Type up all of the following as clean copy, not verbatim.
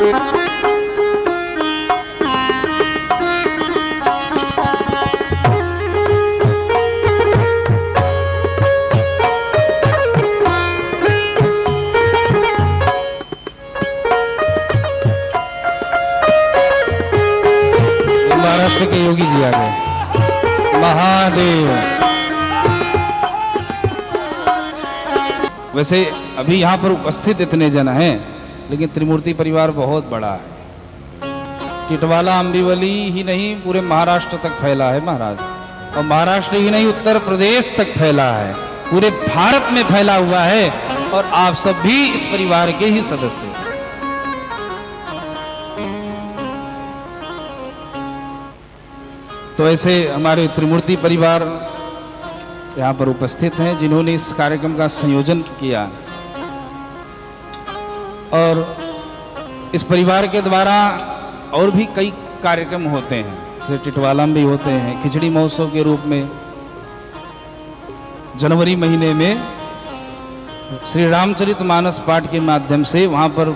महाराष्ट्र के योगी जी आ गए। महादेव। वैसे अभी यहाँ पर उपस्थित इतने जन हैं, लेकिन त्रिमूर्ति परिवार बहुत बड़ा है। टिटवाला अम्बिवली ही नहीं, पूरे महाराष्ट्र तक फैला है महाराज, और महाराष्ट्र ही नहीं, उत्तर प्रदेश तक फैला है, पूरे भारत में फैला हुआ है, और आप सब भी इस परिवार के ही सदस्य हैं। तो ऐसे हमारे त्रिमूर्ति परिवार यहाँ पर उपस्थित हैं, जिन्होंने इस कार्यक्रम का संयोजन किया, और इस परिवार के द्वारा और भी कई कार्यक्रम होते हैं, जैसे टिटवाला में भी होते हैं, खिचड़ी महोत्सव के रूप में जनवरी महीने में श्री रामचरितमानस पाठ के माध्यम से वहाँ पर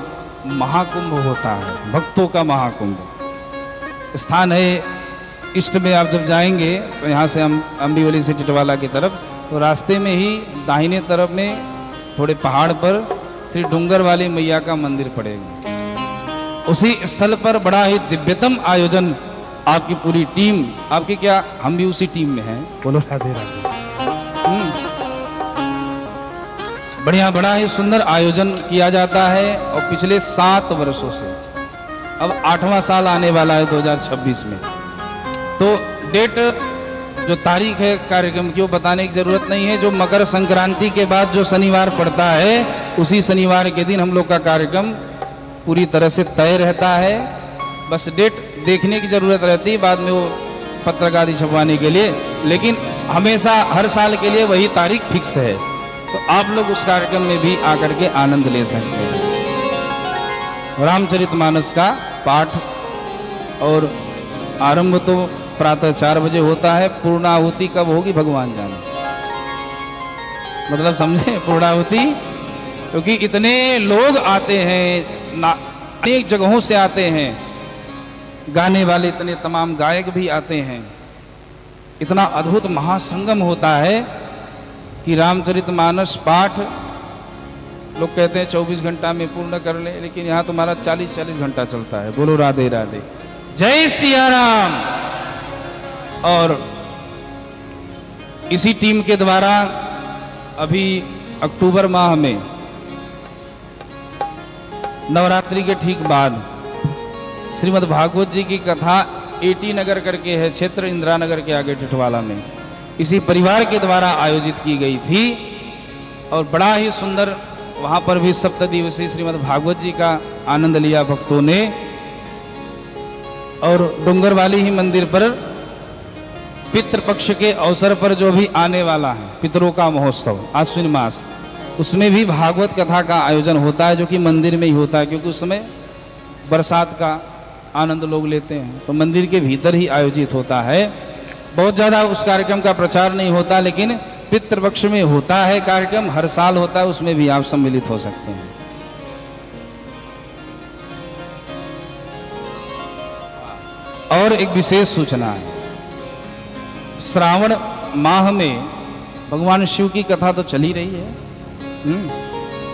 महाकुंभ होता है, भक्तों का महाकुंभ। स्थान है ईस्ट में, आप जब जाएंगे तो यहाँ से हम अम्बिवली से टिटवाला की तरफ, तो रास्ते में ही दाहिने तरफ में थोड़े पहाड़ पर श्री डूंगर वाली मैया का मंदिर पड़ेगा। उसी स्थल पर बड़ा ही दिव्यतम आयोजन, आपकी पूरी टीम, आपकी क्या, हम भी उसी टीम में हैं, बोलो राधे राधे। बढ़िया, बड़ा ही सुंदर आयोजन किया जाता है, और पिछले 7 वर्षों से, अब 8वां साल आने वाला है 2026 में। तो डेट, जो तारीख है कार्यक्रम की, वो बताने की जरूरत नहीं है। जो मकर संक्रांति के बाद जो शनिवार पड़ता है, उसी शनिवार के दिन हम लोग का कार्यक्रम पूरी तरह से तय रहता है। बस डेट देखने की जरूरत रहती है बाद में वो पत्रक आदि छपवाने के लिए, लेकिन हमेशा हर साल के लिए वही तारीख फिक्स है। तो आप लोग उस कार्यक्रम में भी आकर के आनंद ले सकते हैं। रामचरितमानस का पाठ और आरंभ तो प्रातः 4 बजे होता है। पूर्णाहुति कब होगी भगवान जाने, मतलब समझे पूर्णाहुति, क्योंकि इतने लोग आते हैं, अनेक जगहों से आते हैं, गाने वाले इतने तमाम गायक भी आते हैं। इतना अद्भुत महासंगम होता है कि रामचरितमानस पाठ लोग कहते हैं 24 घंटा में पूर्ण कर ले, लेकिन यहाँ तुम्हारा 40-40 घंटा चलता है। बोलो राधे राधे, जय सिया राम। और इसी टीम के द्वारा अभी अक्टूबर माह में नवरात्रि के ठीक बाद श्रीमद् भागवत जी की कथा एटी नगर करके है, क्षेत्र इंदिरा नगर के आगे टिटवाला में, इसी परिवार के द्वारा आयोजित की गई थी, और बड़ा ही सुंदर वहां पर भी सप्तदिवसीय श्रीमद् भागवत जी का आनंद लिया भक्तों ने। और डूंगर वाली ही मंदिर पर पितृपक्ष के अवसर पर जो भी आने वाला है, पितरों का महोत्सव आश्विन मास, उसमें भी भागवत कथा का आयोजन होता है, जो कि मंदिर में ही होता है, क्योंकि उस समय बरसात का आनंद लोग लेते हैं, तो मंदिर के भीतर ही आयोजित होता है। बहुत ज़्यादा उस कार्यक्रम का प्रचार नहीं होता, लेकिन पितृपक्ष में होता है कार्यक्रम, हर साल होता है, उसमें भी आप सम्मिलित हो सकते हैं। और एक विशेष सूचना है, श्रावण माह में भगवान शिव की कथा तो चली रही है,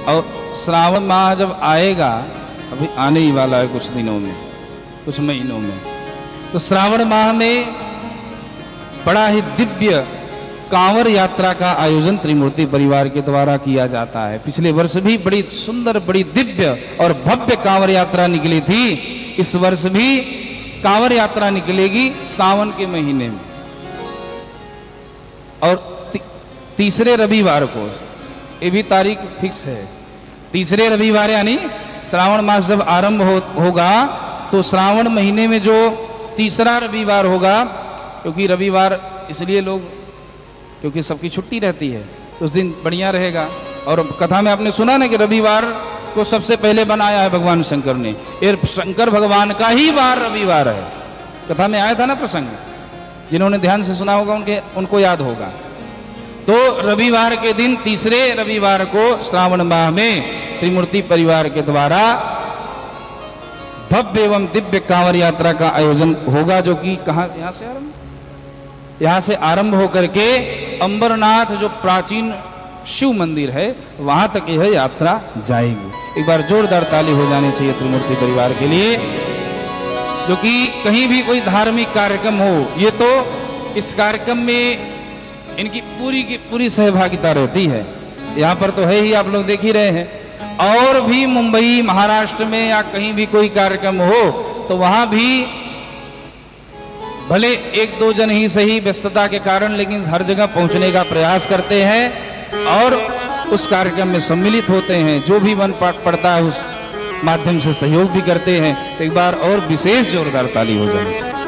और श्रावण माह जब आएगा, अभी आने ही वाला है कुछ दिनों में, कुछ महीनों में, तो श्रावण माह में बड़ा ही दिव्य कांवर यात्रा का आयोजन त्रिमूर्ति परिवार के द्वारा किया जाता है। पिछले वर्ष भी बड़ी सुंदर, बड़ी दिव्य और भव्य कांवर यात्रा निकली थी। इस वर्ष भी कांवर यात्रा निकलेगी सावन के महीने में, और तीसरे रविवार को, ये भी तारीख फिक्स है, तीसरे रविवार, यानी श्रावण मास जब आरंभ होगा तो श्रावण महीने में जो तीसरा रविवार होगा, क्योंकि रविवार इसलिए लोग, क्योंकि सबकी छुट्टी रहती है, तो उस दिन बढ़िया रहेगा। और कथा में आपने सुना ना कि रविवार को सबसे पहले बनाया है भगवान शंकर ने, ये शंकर भगवान का ही वार रविवार है। कथा में आया था ना प्रसंग, जिन्होंने ध्यान से सुना होगा उनको याद होगा। तो रविवार के दिन, तीसरे रविवार को श्रावण माह में त्रिमूर्ति परिवार के द्वारा भव्य एवं दिव्य कांवड़ यात्रा का आयोजन होगा, जो कि कहाँ, यहाँ से आरंभ होकर के अंबरनाथ जो प्राचीन शिव मंदिर है वहां तक यह यात्रा जाएगी। एक बार जोरदार ताली हो जानी चाहिए त्रिमूर्ति परिवार के लिए, जो कि कहीं भी कोई धार्मिक कार्यक्रम हो, ये तो इस कार्यक्रम में इनकी पूरी की पूरी सहभागिता रहती है। यहाँ पर तो है ही, आप लोग देख ही रहे हैं। और भी मुंबई, महाराष्ट्र में या कहीं भी कोई कार्यक्रम हो तो वहां भी भले एक दो जन ही सही व्यस्तता के कारण, लेकिन हर जगह पहुंचने का प्रयास करते हैं और उस कार्यक्रम में सम्मिलित होते हैं। जो भी मन पड़ता है उस माध्यम से सहयोग भी करते हैं। तो एक बार और विशेष जोरदार ताली हो जानी चाहिए।